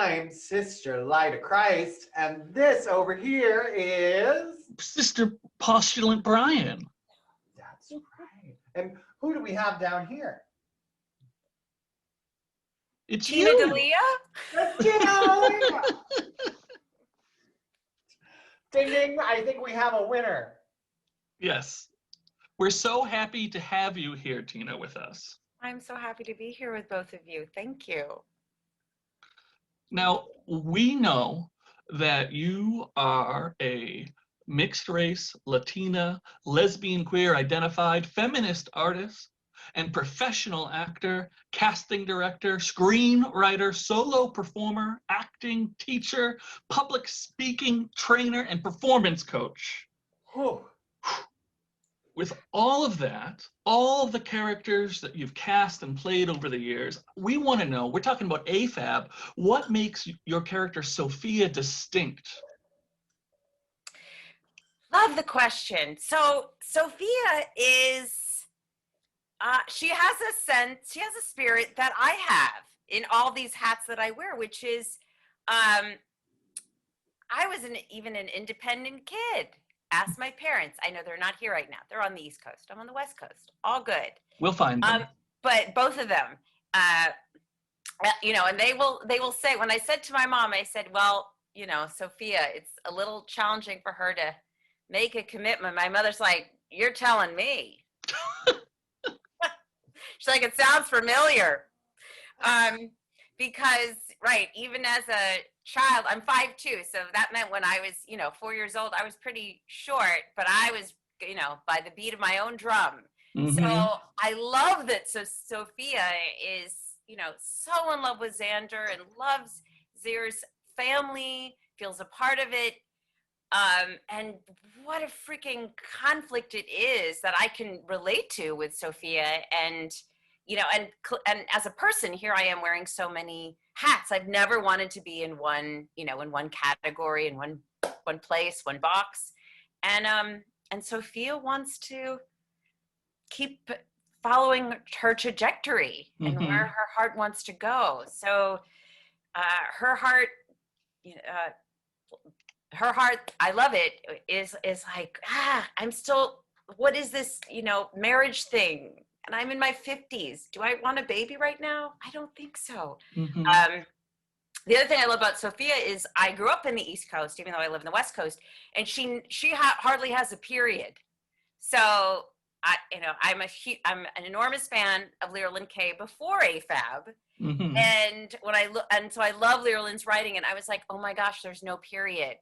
I'm Sister Light of Christ, and this over here is Sister Postulant Brian. That's right. And who do we have down here? It's Tina you. D'Elia? Let's get out. Ding ding, I think we have a winner. Yes. We're so happy to have you here, Tina, with us. I'm so happy to be here with both of you. Thank you. Now, we know that you are a mixed race, Latina, lesbian, queer identified, feminist artist and professional actor, casting director, screenwriter, solo performer, acting teacher, public speaking trainer, and performance coach. Whew. With all of that, all of the characters that you've cast and played over the years, we want to know, we're talking about AFAB, what makes your character Sophia distinct? Love the question. So Sophia is, she has a sense, she has a spirit that I have in all these hats that I wear, which is, I was even an independent kid. Ask my parents. I know they're not here right now. They're on the East Coast. I'm on the West Coast. All good. We'll find them. But both of them, you know, and they will say, when I said to my mom, I said, well, you know, Sophia, it's a little challenging for her to make a commitment. My mother's like, you're telling me. She's like, it sounds familiar. Because, right, even as a child, I'm 5'2", so that meant when I was, you know, 4 years old, I was pretty short, but I was, you know, by the beat of my own drum. Mm-hmm. So I love that. So Sophia is, you know, so in love with Xander and loves Zair's family, feels a part of it. And what a freaking conflict it is that I can relate to with Sophia. And, you know, and as a person, here I am wearing so many hats. I've never wanted to be in one, you know, in one category, in one place, one box. And Sophia wants to keep following her trajectory and where her heart wants to go. So her heart, I love it, is like, I'm still, what is this, you know, marriage thing? And I'm in my 50s. Do I want a baby right now? I don't think so. The other thing I love about Sophia is I grew up in the East Coast, even though I live in the West Coast, and she hardly has a period. So I'm an enormous fan of Lyra Lynn Kay before AFAB. And so I love Lyra Lynn's writing, and I was like, oh my gosh, there's no period.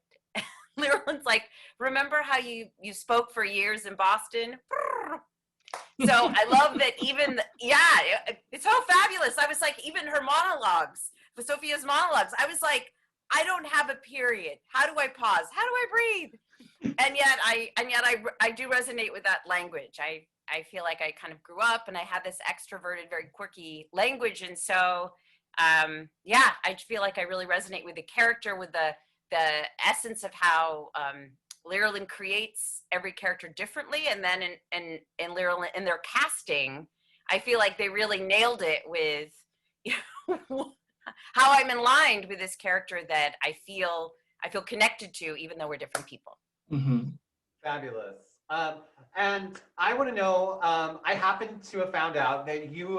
Lyra Lynn's like, remember how you spoke for years in Boston? So I love that it's so fabulous. I was like, even her monologues, Sophia's monologues, I was like, I don't have a period. How do I pause? How do I breathe? And yet I do resonate with that language. I feel like I kind of grew up and I had this extroverted, very quirky language. And so, I feel like I really resonate with the character, with the essence of how Lyra Lynn creates every character differently. And then in Lyra Lynn, in their casting, I feel like they really nailed it with, you know, how I'm aligned with this character that I feel connected to, even though we're different people. Fabulous. And I want to know, I happen to have found out that you,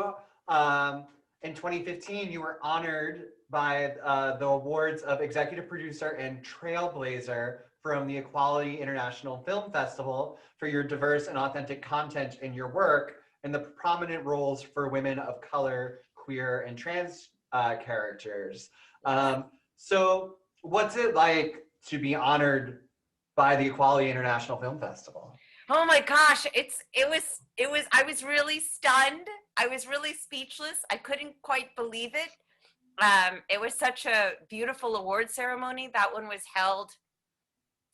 in 2015, you were honored by the awards of Executive Producer and Trailblazer from the Equality International Film Festival for your diverse and authentic content in your work and the prominent roles for women of color, queer, and trans characters. So what's it like to be honored by the Equality International Film Festival? Oh my gosh, I was really stunned. I was really speechless. I couldn't quite believe it. It was such a beautiful award ceremony. That one was held,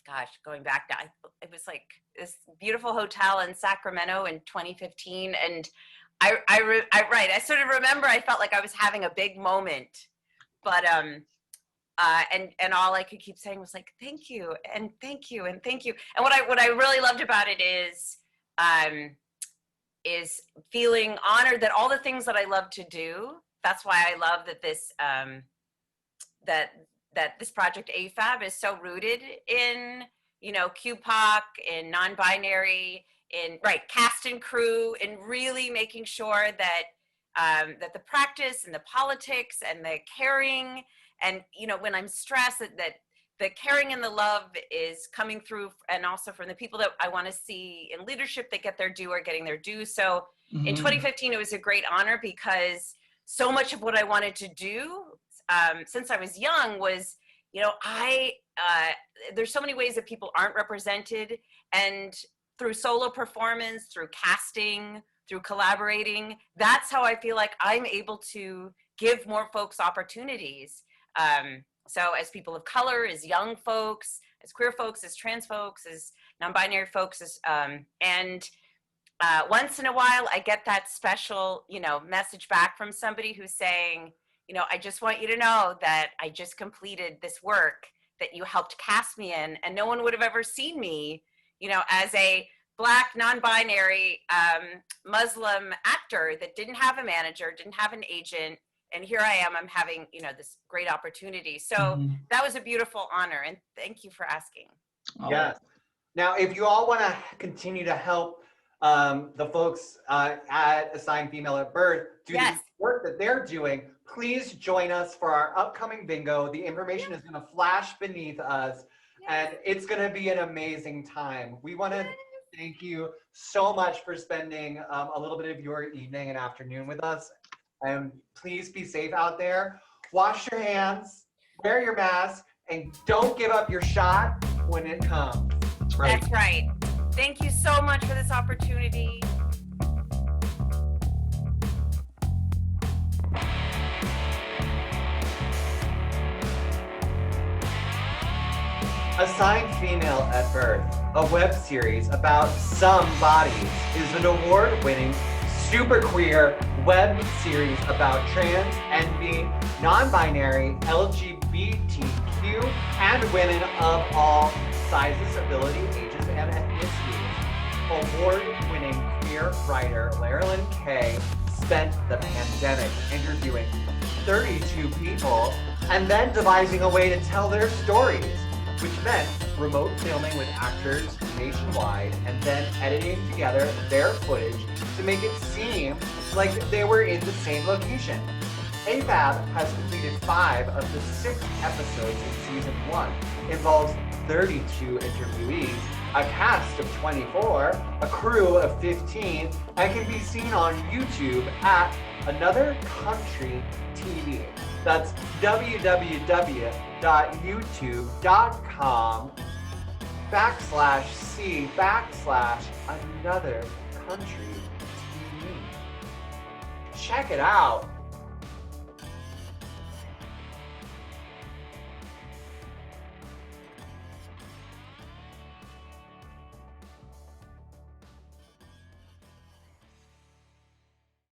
gosh, going back now, it was like this beautiful hotel in Sacramento in 2015. And I sort of remember I felt like I was having a big moment, but and all I could keep saying was like, thank you, and thank you, and thank you. And what I really loved about it is feeling honored that all the things that I love to do. That's why I love that this that this project AFAB is so rooted in, you know, QPOC, in non-binary, in cast and crew, in really making sure that that the practice and the politics and the caring, and you know, when I'm stressed, that the caring and the love is coming through, and also from the people that I want to see in leadership that get their due are getting their due. So in 2015, it was a great honor because so much of what I wanted to do since I was young was, you know, there's so many ways that people aren't represented, and through solo performance, through casting, through collaborating, that's how I feel like I'm able to give more folks opportunities. So as people of color, as young folks, as queer folks, as trans folks, as non-binary folks, and once in a while I get that special, you know, message back from somebody who's saying, you know, I just want you to know that I just completed this work that you helped cast me in, and no one would have ever seen me, you know, as a Black, non-binary, Muslim actor that didn't have a manager, didn't have an agent, and here I am, I'm having, you know, this great opportunity. So that was a beautiful honor, and thank you for asking. Yes. Now, if you all want to continue to help the folks at Assigned Female at Birth do the work that they're doing, please join us for our upcoming bingo. The information is going to flash beneath us, and it's going to be an amazing time. We want to thank you so much for spending a little bit of your evening and afternoon with us. And please be safe out there. Wash your hands, wear your mask, and don't give up your shot when it comes. That's right. That's right. Thank you so much for this opportunity. Assigned Female at Birth, a web series about some bodies, is an award-winning, super queer web series about trans, NB, non-binary, LGBTQ, and women of all sizes, ability, ages, and ethnicities. Award-winning queer writer Larilyn Kay spent the pandemic interviewing 32 people and then devising a way to tell their stories, which meant remote filming with actors nationwide and then editing together their footage to make it seem like they were in the same location. AFAB has completed 5 of the 6 episodes in season 1, involves 32 interviewees, a cast of 24, a crew of 15, and can be seen on YouTube at Another Country TV. That's www.youtube.com/C/Another Country TV. Check it out.